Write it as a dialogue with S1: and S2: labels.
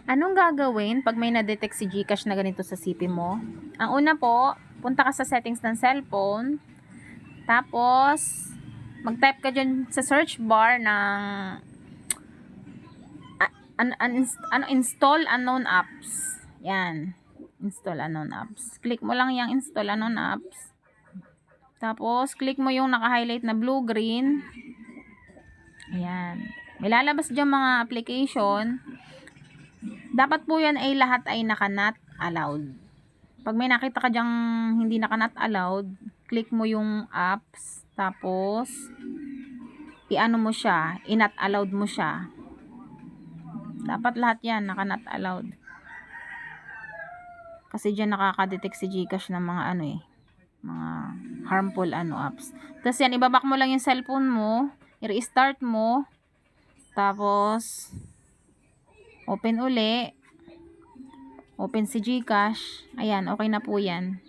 S1: Anong gagawin pag may na-detect si GCash na ganito sa CP mo? Ang una po, punta ka sa settings ng cellphone. Tapos, mag-type ka dyan sa search bar ng install unknown apps. Yan. Install unknown apps. Click mo lang yung install unknown apps. Tapos, click mo yung naka-highlight na blue-green. Ayan. May lalabas dyan mga application. Dapat po yan ay lahat ay naka-not allowed. Pag may nakita ka dyang hindi naka-not allowed, click mo yung apps. Tapos, i-ano mo siya, i-not allowed mo siya. Dapat lahat yan naka-not allowed. Kasi dyan nakaka-detect si GCash ng mga mga harmful apps. Tapos yan, ibaback mo lang yung cellphone mo, i-restart mo, tapos open uli, open si GCash. Ayan, okay na po yan.